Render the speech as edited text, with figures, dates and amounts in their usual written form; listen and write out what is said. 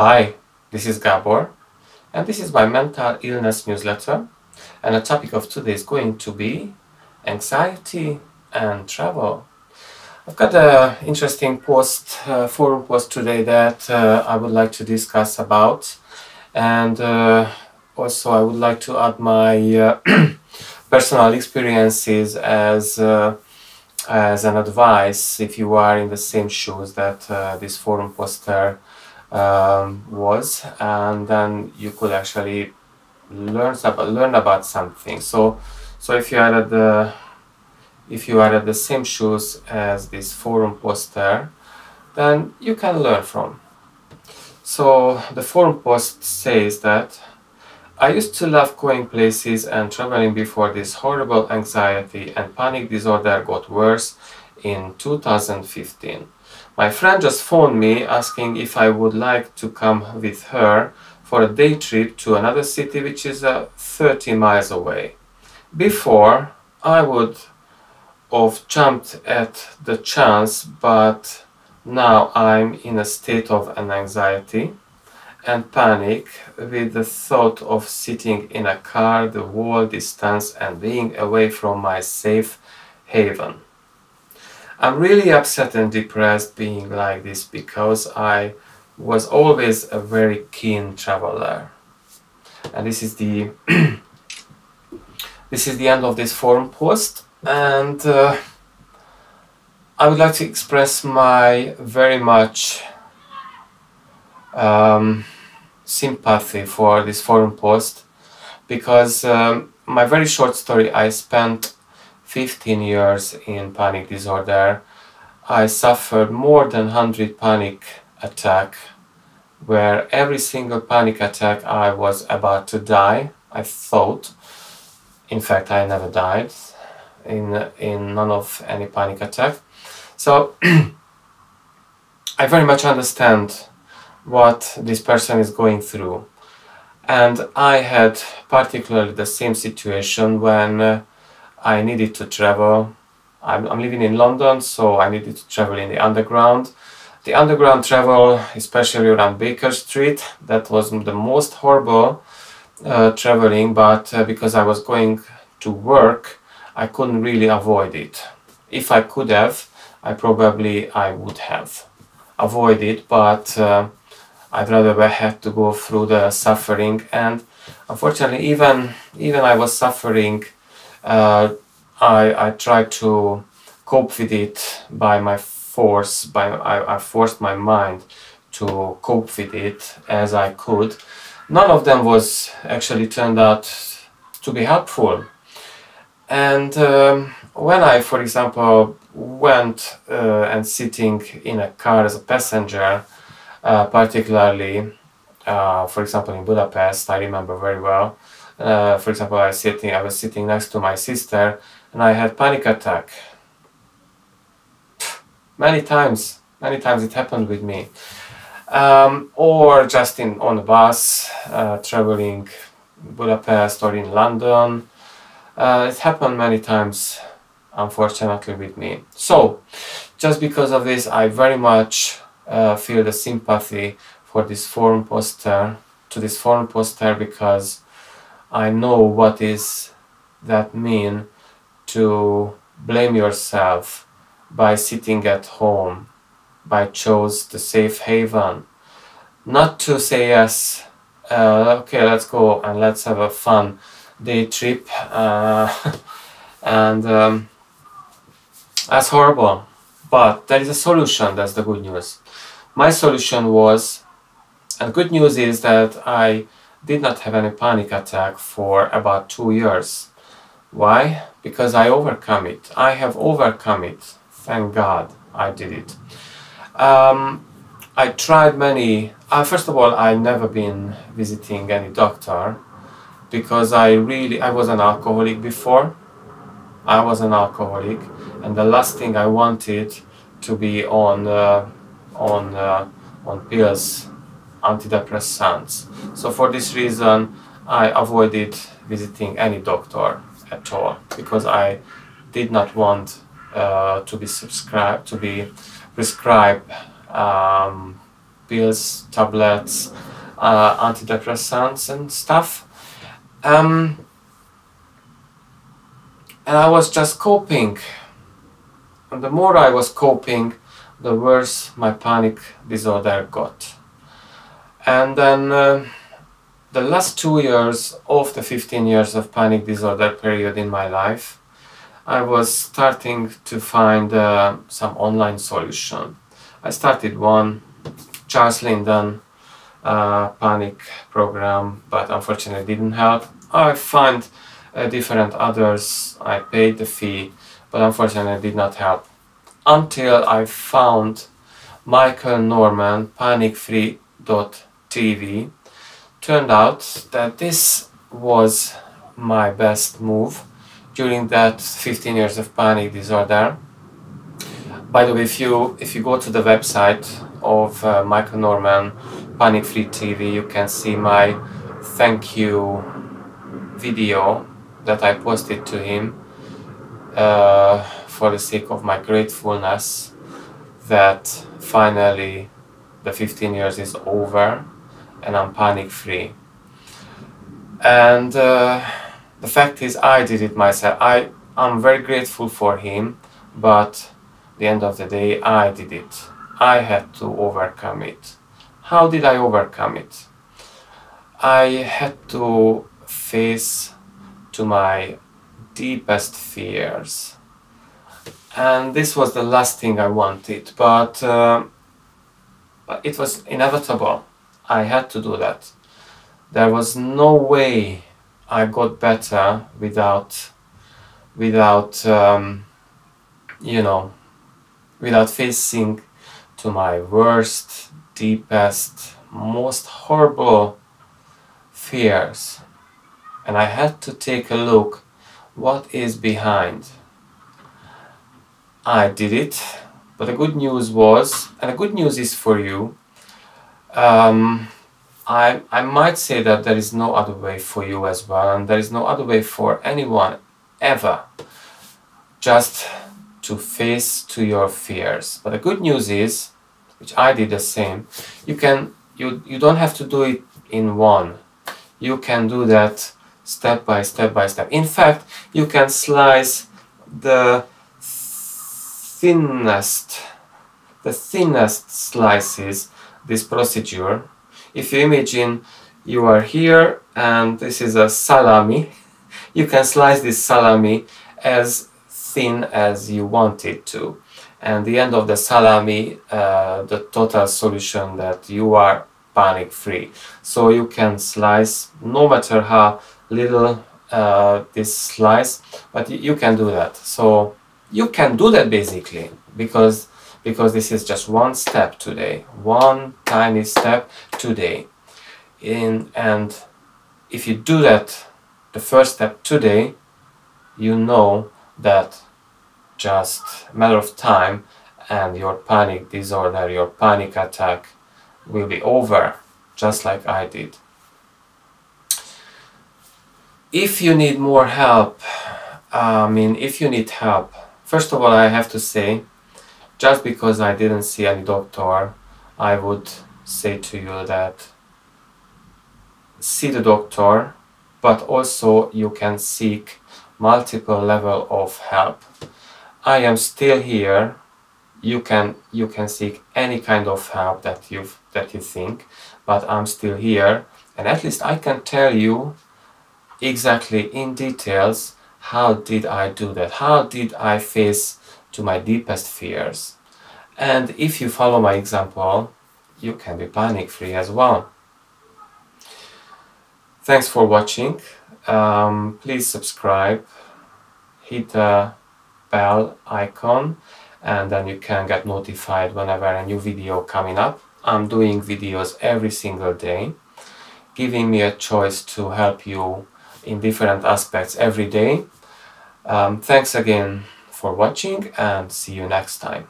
Hi, this is Gabor, and this is my mental illness newsletter. And the topic of today is going to be anxiety and travel. I've got an interesting forum post today that I would like to discuss about, and also I would like to add my personal experiences as an advice if you are in the same shoes that this forum poster was, and then you could actually learn about something. So if you are at the same shoes as this forum poster, then you can learn from. So the forum post says that I used to love going places and traveling before this horrible anxiety and panic disorder got worse in 2015. My friend just phoned me asking if I would like to come with her for a day trip to another city which is 30 miles away. Before, I would have jumped at the chance, but now I'm in a state of anxiety and panic with the thought of sitting in a car the whole distance and being away from my safe haven. I'm really upset and depressed being like this because I was always a very keen traveler. And this is the this is the end of this forum post, and I would like to express my very much sympathy for this forum post, because my very short story, I spent 15 years in panic disorder. I suffered more than 100 panic attacks, where every single panic attack I was about to die, I thought. In fact, I never died in none of any panic attack. So I very much understand what this person is going through, and I had particularly the same situation when I needed to travel. I'm living in London, so I needed to travel in the underground. The underground travel, especially around Baker Street, that was the most horrible traveling, but because I was going to work, I couldn't really avoid it. If I could have, I would have avoided, but I'd rather have to go through the suffering. And unfortunately, even I was suffering, I tried to cope with it by my force. I forced my mind to cope with it as I could. None of them was actually turned out to be helpful. And when I, for example, went and sitting in a car as a passenger, particularly, for example, in Budapest, I remember very well. For example, I was sitting next to my sister, and I had panic attack. Many times it happened with me. Or just on a bus, traveling Budapest or in London. It happened many times, unfortunately, with me. So, just because of this, I very much feel the sympathy for this forum poster, because I know what is that mean to blame yourself by sitting at home, by choose the safe haven, not to say yes, okay, let's go and let's have a fun day trip, and that's horrible. But there is a solution. That's the good news. My solution was, and good news is that I did not have any panic attack for about 2 years. Why? Because I overcome it. I have overcome it. Thank God I did it. I tried many. First of all, I never been visiting any doctor, because I was an alcoholic before. I was an alcoholic, and the last thing I wanted to be on pills, antidepressants. So for this reason, I avoided visiting any doctor at all, because I did not want to be prescribed pills, tablets, antidepressants and stuff. And I was just coping. And the more I was coping, the worse my panic disorder got. And then the last 2 years of the 15 years of panic disorder period in my life, I was starting to find some online solution. I started one, Charles Linden panic program, but unfortunately didn't help. I found different others. I paid the fee, but unfortunately did not help. Until I found Michael Norman panicfree.tv. Turned out that this was my best move during that 15 years of panic disorder. By the way, if you go to the website of Michael Norman Panic Free TV, you can see my thank you video that I posted to him for the sake of my gratefulness that finally the 15 years is over and I'm panic free. And the fact is, I did it myself. I'm very grateful for him, but at the end of the day, I did it. I had to overcome it. How did I overcome it? I had to face to my deepest fears. And this was the last thing I wanted, but it was inevitable. I had to do that. There was no way I got better without facing to my worst, deepest, most horrible fears. And I had to take a look what is behind. I did it, but the good news was, and the good news is for you, I might say that there is no other way for you as well, and there is no other way for anyone ever, just to face to your fears. But the good news is, which I did the same, you don't have to do it in one. You can do that step by step by step. In fact, you can slice the thinnest slices, this procedure. If you imagine you are here and this is a salami, you can slice this salami as thin as you want it to. And the end of the salami, the total solution that you are panic free. So you can slice no matter how little this slice, but you can do that. So you can do that basically because this is just one step today, one tiny step today. And if you do that, the first step today, you know that just a matter of time and your panic disorder, your panic attack will be over, just like I did. If you need more help, if you need help, first of all, I have to say, just because I didn't see any doctor, I would say to you that see the doctor, but also you can seek multiple level of help. I am still here. You can seek any kind of help that you think, but I'm still here, and at least I can tell you exactly in details how did I do that, how did I face to my deepest fears. And if you follow my example, you can be panic free as well. Thanks for watching. Please subscribe, hit the bell icon, and then you can get notified whenever a new video coming up. I'm doing videos every single day, giving me a choice to help you in different aspects every day. Thanks again for watching, and see you next time.